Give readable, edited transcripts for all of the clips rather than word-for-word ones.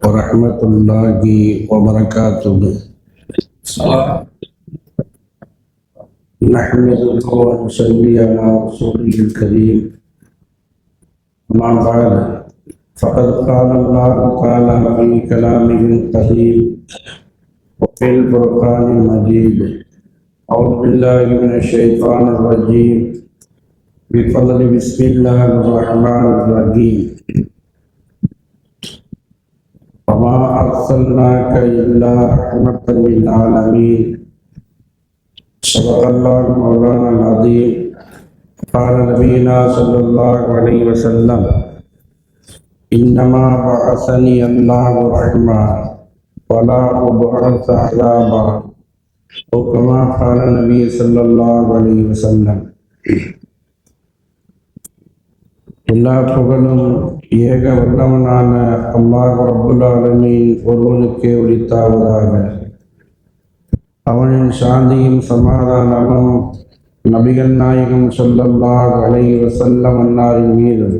ورحمة الله وبركاته. نحمده ونصلي على رسوله الكريم. أما بعد فقد قال الله تعالى في كلامه القديم وفي الفرقان المجيد: أعوذ بالله من الشيطان الرجيم، بفضل بسم الله الرحمن الرحيم. وما أرسلناك إلا رحمة للعالمين. صدق الله مولانا العظيم. قال نبينا صلى الله عليه وسلم: إنما بعثني الله رحمة ولا أبعث عذابا، أو كما قال النبي صلى الله عليه وسلم. எல்லா புகழும் ஏக வல்லவனான அல்லாஹ் ரப்புல் ஆலமீன் ஒருவனுக்கே உரித்தாவதாக. அவனின் சாந்தியும் சமாதானமும் நபிகள் நாயகம் ஸல்லல்லாஹு அலைஹி வஸல்லம் அன்னாரின் மீதும்,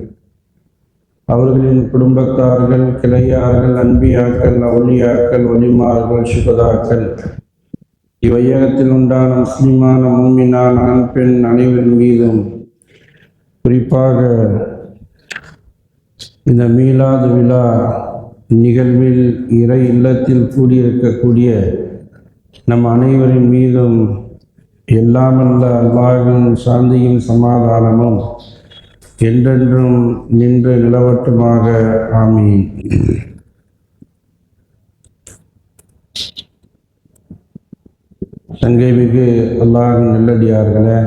அவர்களின் குடும்பத்தார்கள், கிளையார்கள், அன்பியாக்கள், அவுலியாக்கள், வலிமார்கள், சுகதாக்கள், இவ்வையகத்தில் உண்டான முஸ்லிமான மூமினான ஆண் பெண் அனைவரின் மீதும், குறிப்பாக இந்த மீலாது விழா நிகழ்வில் இறை இல்லத்தில் கூடியிருக்கக்கூடிய நம் அனைவரின் மீதும் எல்லாமல்ல அல்லாஹ்வின் சாந்தியும் சமாதானமும் என்றென்றும் நின்று நிலவட்டுமாக. ஆமீன். சங்கைமிகு அல்லாஹ்வின் நல்லடியார்களே,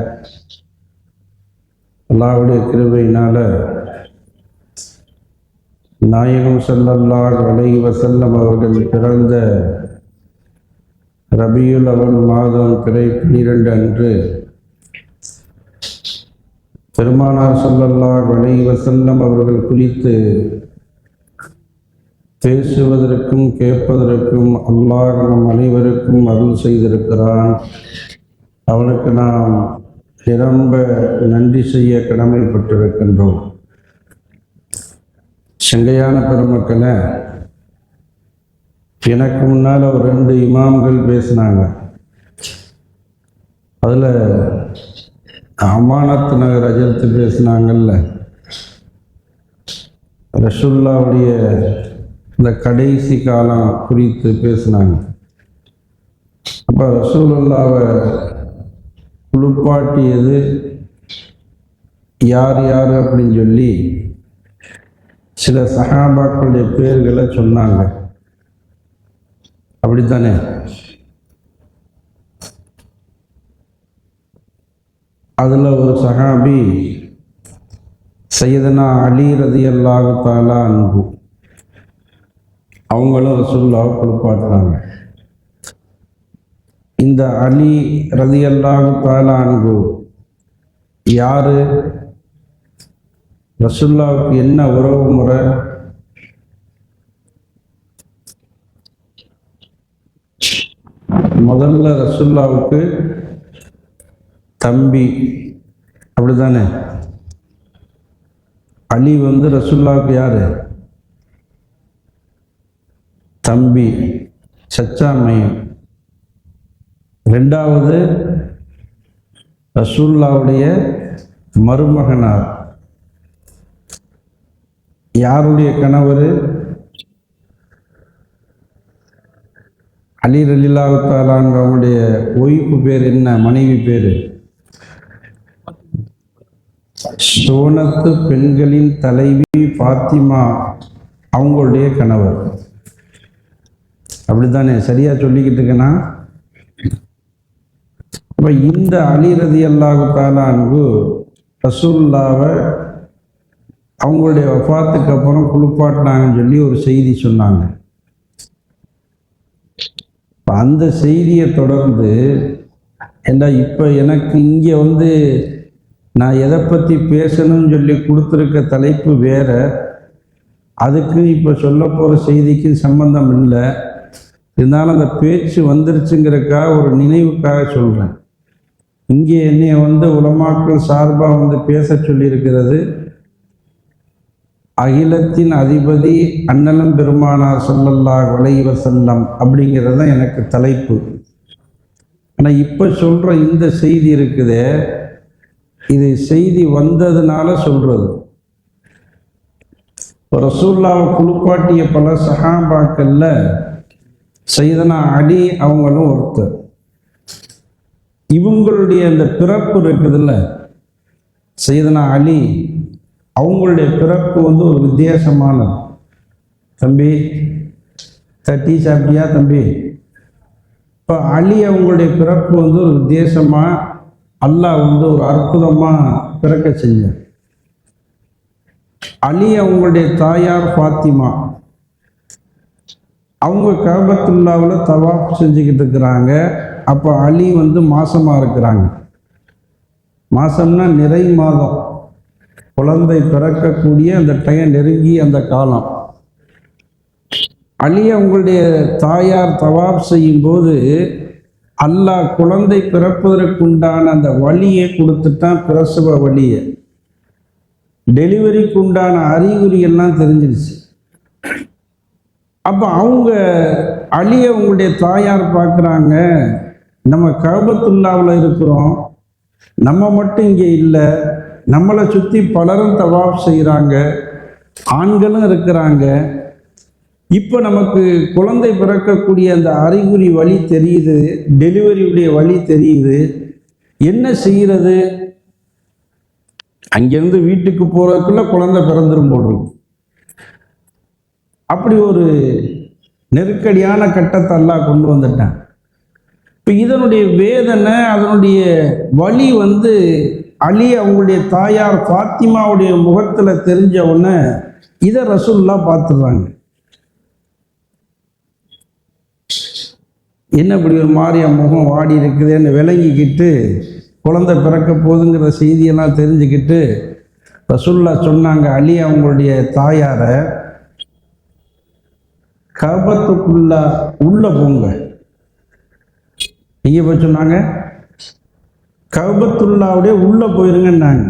அல்லாஹ்வுடைய கிருபையினால நாயகம் ஸல்லல்லாஹு அலைஹி வஸல்லம் அவர்கள் பிறந்த ரபியுல் அவல் மாதம் பிறை 12 அன்று பெருமானார் ஸல்லல்லாஹு அலைஹி வஸல்லம் அவர்கள் குறித்து பேசுவதற்கும் கேட்பதற்கும் அல்லாஹ் நம் அனைவருக்கும் அருள் செய்திருக்கிறான். அவனுக்கு நாம் நிரம்ப நன்றி செய்ய கடமைப்பட்டிருக்கின்றோம். சங்கையான பெருமக்களை, எனக்கு முன்னால் ஒரு 2 இமாம்கள் பேசினாங்க. அதில் அமானத் நகர் அஜர்த்து பேசினாங்கல்ல, ரசூலுல்லாவுடைய இந்த கடைசி காலம் குறித்து பேசினாங்க. அப்போ ரசூலுல்லாவை குளிப்பாட்டியது யார் யார் அப்படின்னு சொல்லி சில சஹாபாக்களுடைய பேர்களை சொன்னாங்க. அப்படித்தானே? அதில் ஒரு சஹாபி சையதனா அலி ரலியல்லாஹு தஆலா அன்ஹு, அவங்களும் ரசூலுல்லாவை குளிப்பாட்டுறாங்க. இந்த அலி ரலியல்லாஹு தஆலா அன்ஹு யாரு? ரசூலுல்லாவுக்கு என்ன உறவு முறை? முதல்ல ரசூலுல்லாவுக்கு தம்பி, அப்படித்தானே? அலி ரசூலுல்லாவுக்கு யாரு? தம்பி, சச்சா மையம். 2வது ரசூலுல்லாவுடைய மருமகனார். யாருடைய கணவர்? அலி ரலியல்லாஹு தஆலா அவங்களுடைய ஒய்ஃபு பேர் என்ன? மனைவி பேர் சோனத்து பெண்களின் தலைவி ஃபாத்திமா, அவங்களுடைய கணவர். அப்படித்தானே? சரியா சொல்லிக்கிட்டு இருக்கேனா? இப்போ இந்த அலி ரலியல்லாஹு தஆலா அன்ஹு ரசூலுல்லாவை அவங்களுடைய வஃபாத்துக்கு அப்புறம் குளிப்பாட்டினாங்கன்னு சொல்லி ஒரு செய்தி சொன்னாங்க. அந்த செய்தியை தொடர்ந்து ஏண்டா இப்போ எனக்கு இங்கே நான் எதை பற்றி பேசணும்னு சொல்லி கொடுத்துருக்க தலைப்பு வேற, அதுக்கு இப்போ சொல்ல போகிற செய்திக்கு சம்பந்தம் இல்லை. இருந்தாலும் அந்த பேச்சு வந்துருச்சுங்கிறதுக்காக ஒரு நினைவுக்காக சொல்கிறேன். இங்கே என்னைய உலமாக்கள் சார்பாக பேச சொல்லியிருக்கிறது அகிலத்தின் அதிபதி அண்ணலம் பெருமானார் ஸல்லல்லாஹு அலைஹி வஸல்லம் அப்படிங்கிறது தான் எனக்கு தலைப்பு. ஆனால் இப்போ சொல்கிற இந்த செய்தி இருக்குதே, இது செய்தி வந்ததுனால சொல்கிறது. இப்போ ரசூலுல்லாஹ்வை குளிப்பாட்டிய பல சஹாபாக்கள்ல சையதுனா அலி அவங்களும் ஒருத்தர். இவங்களுடைய அந்த பிறப்பு இருக்குதுல்ல, சையதுனா அலி அவங்களுடைய பிறப்பு ஒரு வித்தியாசமானது. தம்பி தட்டி சாப்பிட்டியா தம்பி? இப்போ அலி அவங்களுடைய பிறப்பு ஒரு வித்தியாசமாக அல்லாஹ் ஒரு அற்புதமாக பிறக்க செஞ்சார். அலி அவங்களுடைய தாயார் ஃபாத்திமா, அவங்க கஅபத்துல்லாவில் தவாஃப் செஞ்சுக்கிட்டு இருக்கிறாங்க. அப்போ அலி மாசமாக இருக்கிறாங்க. மாசம்னா நிறை மாதம், குழந்தை பிறக்கக்கூடிய அந்த டைம் நெருங்கி அந்த காலம். அலி அவங்களுடைய தாயார் தவாப் செய்யும்போது அல்லாஹ் குழந்தை பிறப்பதற்குண்டான அந்த வழியை கொடுத்துட்டான், பிரசவ வழியை. டெலிவரிக்கு உண்டான அறிகுறி எல்லாம் தெரிஞ்சிருச்சு. அப்போ அவங்க அலி அவங்களுடைய தாயார் பார்க்குறாங்க, நம்ம கஅபத்துல்லாவில் இருக்கிறோம், நம்ம மட்டும் இங்கே இல்லை, நம்மளை சுற்றி பலரும் தவாப் செய்கிறாங்க, ஆண்களும் இருக்கிறாங்க. இப்போ நமக்கு குழந்தை பிறக்கக்கூடிய அந்த அறிகுறி வழி தெரியுது, டெலிவரியுடைய வழி தெரியுது, என்ன செய்கிறது? அங்கேருந்து வீட்டுக்கு போகிறதுக்குள்ள குழந்தை பிறந்துரும் போடுறது. அப்படி ஒரு நெருக்கடியான கட்டத்தை அல்லாஹ் கொண்டு வந்துட்டான். இப்போ இதனுடைய வேதனை, அதனுடைய வழி அலி அவங்களுடைய தாயார் ஃபாத்திமாவுடைய முகத்தில் தெரிஞ்ச உடனே இதை ரசூலுல்லாஹ் பார்த்துடுறாங்க. என்ன இப்படி ஒரு மாதிரியா முகம் வாடி இருக்குதுன்னு விளங்கிக்கிட்டு, குழந்தை பிறக்க போகுதுங்கிற செய்தியெல்லாம் தெரிஞ்சுக்கிட்டு ரசூலுல்லாஹ் சொன்னாங்க, அலி அவங்களுடைய தாயாரை கஅபத்துக்குள்ள உள்ள போங்க. இங்கே போய் சொன்னாங்க, கஅபத்துல்லாவுடைய உள்ள போயிருங்கன்னாங்க.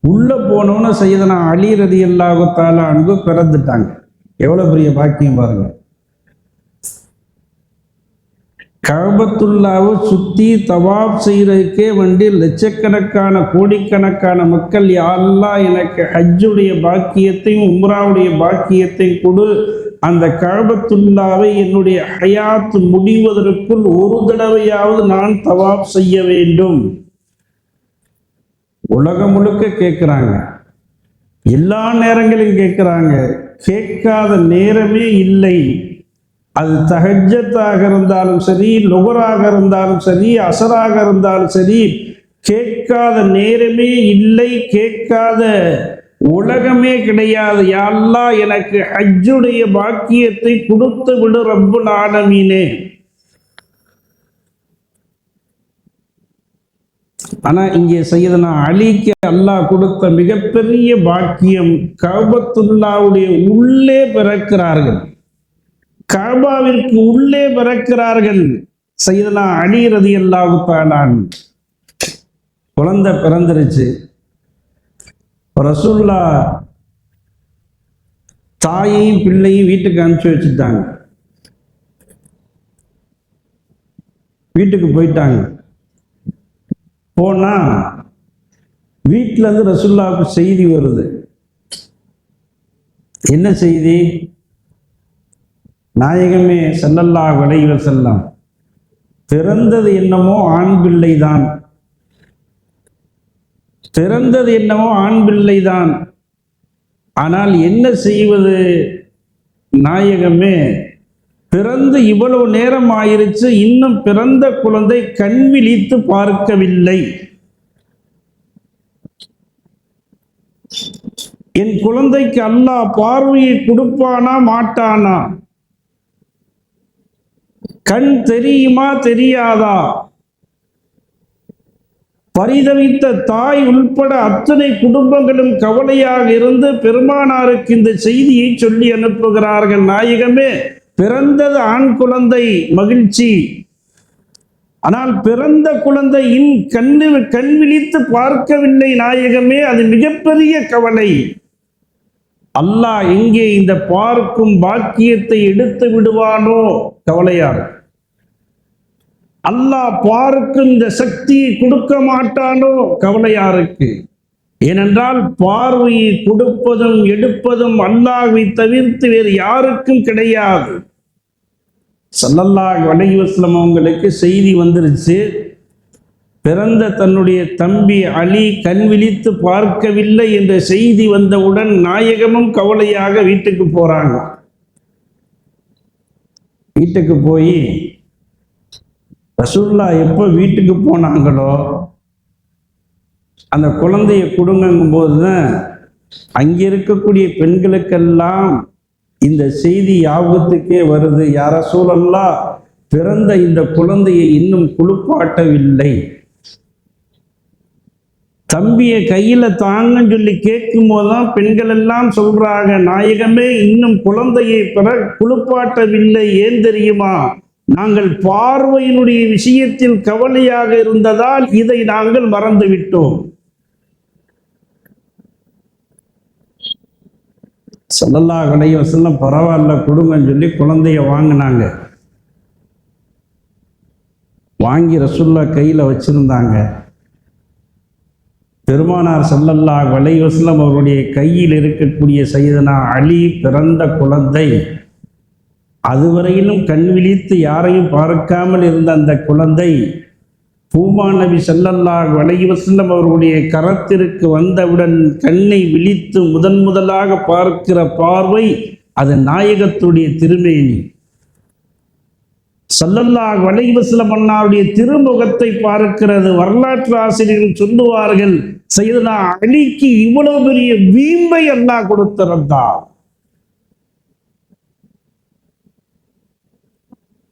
உள்ள போனோன்னு சையதுனா அலி ரலியல்லாஹு தஆலா அன்ஹு பிறந்துட்டாங்க. எவ்வளோ பெரிய பாக்கியம் பாருங்க. கஅபத்துல்லாவை சுற்றி தவாப் செய்கிறதுக்கே லட்சக்கணக்கான கோடிக்கணக்கான மக்கள், யா அல்லாஹ் எனக்கு ஹஜ்ஜுடைய பாக்கியத்தையும் உம்ராவுடைய பாக்கியத்தையும் கொடு, அந்த கஅபத்துல்லாவை என்னுடைய ஹயாத் முடிவதற்குள் ஒரு தடவையாவது நான் தவாப் செய்ய வேண்டும். உலகம் முழுக்க கேட்குறாங்க, எல்லா நேரங்களிலும் கேட்குறாங்க, கேட்காத நேரமே இல்லை. அது தஹஜ்ஜத்தாக இருந்தாலும் சரி, லுஹராக இருந்தாலும் சரி, அசராக இருந்தாலும் சரி, கேட்காத நேரமே இல்லை, கேட்காத உலகமே கிடையாது. யா அல்லாஹ் எனக்கு ஹஜ்ஜுடைய பாக்கியத்தை கொடுத்து விடு ரப்புல் ஆலமீனே. ஆனா இங்கே சையதுனா அலிக்கு அல்லாஹ் கொடுத்த மிகப்பெரிய பாக்கியம், கஅபத்துல்லாவுடைய உள்ளே பிறக்கிறார்கள், கஅபாவிற்கு உள்ளே பிறக்கிறார்கள். சையதுனா அலி ரலியல்லாஹு தஆலா குழந்தை பிறந்துருச்சு. ரசூலுல்லாஹ் தாயையும் பிள்ளையும் வீட்டுக்கு அனுப்பிச்சு வச்சுட்டாங்க. வீட்டுக்கு போயிட்டாங்க. போனா வீட்டில இருந்து ரசூலுல்லாஹ்வுக்கு செய்தி வருது. என்ன செய்தி? நாயகமே ஸல்லல்லாஹு அலைஹி வஸல்லம் பிறந்தது என்னமோ ஆண் பிள்ளைதான், பிறந்தது என்னவோ ஆண் பிள்ளைதான். ஆனால் என்ன செய்வது நாயகமே, பிறந்து இவ்வளவு நேரம் ஆயிருச்சு, இன்னும் பிறந்த குழந்தை கண் விழித்து பார்க்கவில்லை. என் குழந்தைக்கு அல்லாஹ் பார்வையை கொடுப்பானா மாட்டானா? கண் தெரியுமா தெரியாதா? பரிதவித்த தாய் உள்பட அத்தனை குடும்பங்களும் கவலையாக இருந்து பெருமானாருக்கு இந்த செய்தியை சொல்லி அனுப்புகிறார்கள். நாயகமே, பிறந்தது ஆண் குழந்தை, மகிழ்ச்சி. ஆனால் பிறந்த குழந்தையின் கண் விழித்து பார்க்கவில்லை நாயகமே, அது மிகப்பெரிய கவலை. அல்லாஹ் எங்கே இந்த பார்க்கும் பாக்கியத்தை எடுத்து விடுவானோ கவலையா இருக்கு. அல்லாஹ் பார்க்கும் இந்த சக்தியை கொடுக்க மாட்டானோ கவலையா இருக்கு. ஏனென்றால் பார்வையை கொடுப்பதும் எடுப்பதும் அல்லாஹ்வை தவிர்த்து வேறு யாருக்கும் கிடையாது. ஸல்லல்லாஹு அலைஹி வஸல்லம் அவங்களுக்கு செய்தி வந்துருச்சு, பிறந்த தன்னுடைய தம்பி அலி கண் விழித்து பார்க்கவில்லை என்ற செய்தி வந்தவுடன் நாயகமும் கவலையாக வீட்டுக்கு போறாங்க. வீட்டுக்கு போய் ரசூலுல்லாஹ் எப்போ வீட்டுக்கு போனாங்களோ அந்த குழந்தைய கொடுங்கும் போதுதான் அங்கே இருக்கக்கூடிய பெண்களுக்கெல்லாம் இந்த செய்தி ஞாபகத்துக்கே வருது. யா ரசூலல்லாஹ், பிறந்த இந்த குழந்தையை இன்னும் குளிப்பாட்டவில்லை. தம்பியை கையில தாங்கன்னு சொல்லி கேட்கும் போதுதான் பெண்கள் எல்லாம் சொல்றாங்க, நாயகமே இன்னும் குழந்தையை குளிப்பாட்டவில்லை. ஏன் தெரியுமா? நாங்கள் பார்வையினுடைய விஷயத்தில் கவலையாக இருந்ததால் இதை நாங்கள் மறந்து விட்டோம். ஸல்லல்லாஹு அலைஹி வஸல்லம் பரவாயில்ல கொடுங்கன்னு சொல்லி குழந்தைய வாங்கினாங்க. வாங்கி ரசூலுல்லாஹ் கையில வச்சிருந்தாங்க. பெருமானார் ஸல்லல்லாஹு அலைஹி வஸல்லம் அவருடைய கையில் இருக்கக்கூடிய சையதுனா அலி பிறந்த குழந்தை, அதுவரையிலும் கண் விழித்து யாரையும் பார்க்காமல் இருந்த அந்த குழந்தை பூமா நபி ஸல்லல்லாஹு அலைஹி வஸல்லம் அவருடைய கரத்திற்கு வந்தவுடன் கண்ணை விழித்து முதலாக பார்க்கிற பார்வை அது நாயகத்துடைய திருமேனி. ஸல்லல்லாஹு அலைஹி வஸல்லம் அன்னாருடைய திருமுகத்தை பார்க்கிறது. வரலாற்று ஆசிரியர்கள் சொல்லுவார்கள், சையதுனா அலிக்கு இவ்வளவு பெரிய வீம்பை அல்லாஹ் கொடுத்திருந்தார்.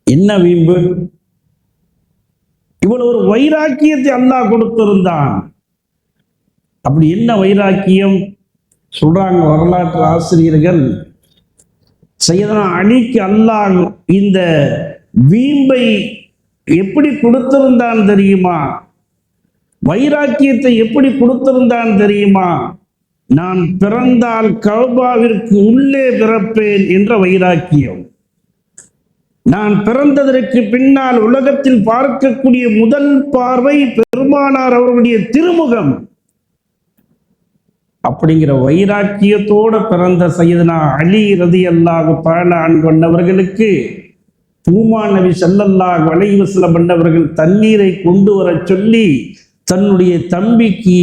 என்ன வீம்பு? இவ்வளவு ஒரு வைராக்கியத்தை அல்லாஹ் கொடுத்திருந்தான். அப்படி என்ன வைராக்கியம் சொல்றாங்க வரலாற்று ஆசிரியர்கள், சையதுனா அலிக்கு அல்லாஹ் இந்த வீம்பை எப்படி கொடுத்திருந்தான் தெரியுமா? வைராக்கியத்தை எப்படி கொடுத்திருந்தான் தெரியுமா? நான் பிறந்தால் கஅபாவிற்கு உள்ளே பிறப்பேன் என்ற வைராக்கியம். நான் பிறந்ததற்கு பின்னால் உலகத்தில் பார்க்கக்கூடிய முதல் பார்வை பெருமானார் அவர்களுடைய திருமுகம். அப்படிங்கிற வைராக்கியத்தோட பிறந்த சையதுனா அலி ரலியல்லாஹு தஆலா அன்ஹு கொண்டவர்களுக்கு பூமா நபி ஸல்லல்லாஹு அலைஹி வஸல்லம் அவர்கள் தண்ணீரை கொண்டு வர சொல்லி தன்னுடைய தம்பிக்கு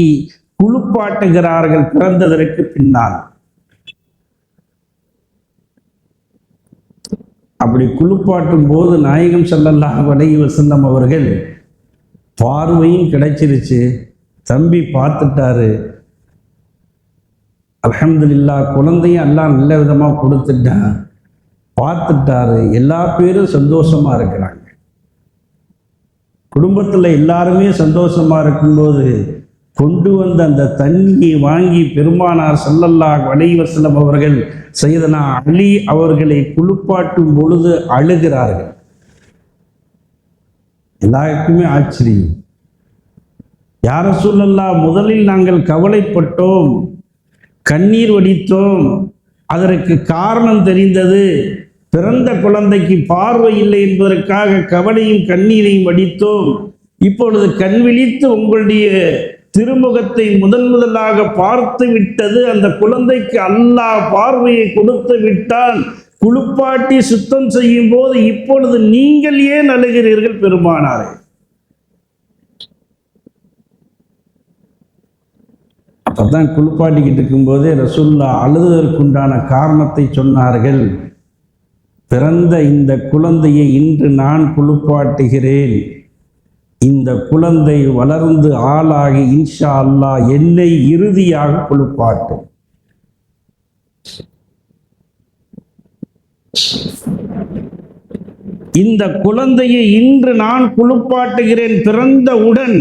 குளிப்பாட்டுகிறார்கள் பிறந்ததற்கு பின்னால். அப்படி குளிப்பாட்டும் போது நாயகம் ஸல்லல்லாஹு அலைஹி வஸல்லம் அவர்கள் பார்வையும் கிடைச்சிருச்சு, தம்பி பார்த்துட்டாரு. அல்ஹம்துலில்லாஹ், குழந்தையும் அல்லாஹ் நல்ல விதமா கொடுத்துட்டான், பார்த்துட்டாரு. எல்லா பேரும் சந்தோஷமா இருக்கிறாங்க. குடும்பத்தில் எல்லாருமே சந்தோஷமா இருக்கும்போது கொண்டு வந்த அந்த தண்ணியை வாங்கி பெருமானார் ஸல்லல்லாஹு அலைஹி வஸல்லம் அவர்கள் சையதுனா அலி அவர்களை குளிப்பாட்டும் பொழுது அழுகிறார்கள். எல்லாருக்குமே ஆச்சரியம். யா ரசூலல்லாஹ், முதலில் நாங்கள் கவலைப்பட்டோம், கண்ணீர் வடித்தோம். அதற்கு காரணம் தெரிந்தது, பிறந்த குழந்தைக்கு பார்வை இல்லை என்பதற்காக கவலையும் கண்ணீரையும் வடித்தோம். இப்பொழுது கண் விழித்து உங்களுடைய திருமுகத்தை முதலாக பார்த்து விட்டது. அந்த குழந்தைக்கு அல்லாஹ் பார்வையை கொடுத்து விட்டான். குளிப்பாட்டி சுத்தம் செய்யும் போது இப்பொழுது நீங்கள் ஏன் அழுகிறீர்கள் பெருமானாரே? அப்பதான் குளிப்பாட்டிக்கிட்டு இருக்கும்போதே ரசூலுல்லாஹ் அழுததற்குண்டான காரணத்தை சொன்னார்கள். பிறந்த இந்த குழந்தையை இன்று நான் குளிப்பாட்டுகிறேன். இந்த குழந்தை வளர்ந்து ஆளாகி இன்ஷா அல்லாஹ் என்னை இறுதியாக குளிப்பாட்டும். இந்த குழந்தையை இன்று நான் குளிப்பாட்டுகிறேன். பிறந்தவுடன்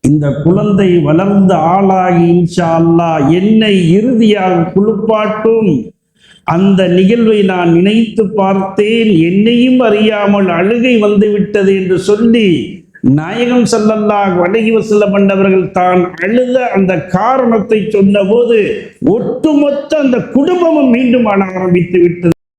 இந்த குழந்தை வளர்ந்து ஆளாகி இன்ஷா அல்லாஹ் என்னை இறுதியாக குளிப்பாட்டும். அந்த நிகழ்வை நான் நினைத்து பார்த்தேன், என்னையும் அறியாமல் அழுகை வந்து விட்டது என்று சொல்லி நாயகம் ஸல்லல்லாஹு அலைஹி வஸல்லம் அவர்கள் தான் அழுத அந்த காரணத்தை சொன்னபோது ஒட்டுமொத்த அந்த குடும்பமும் மீண்டும் ஆட ஆரம்பித்து விட்டது.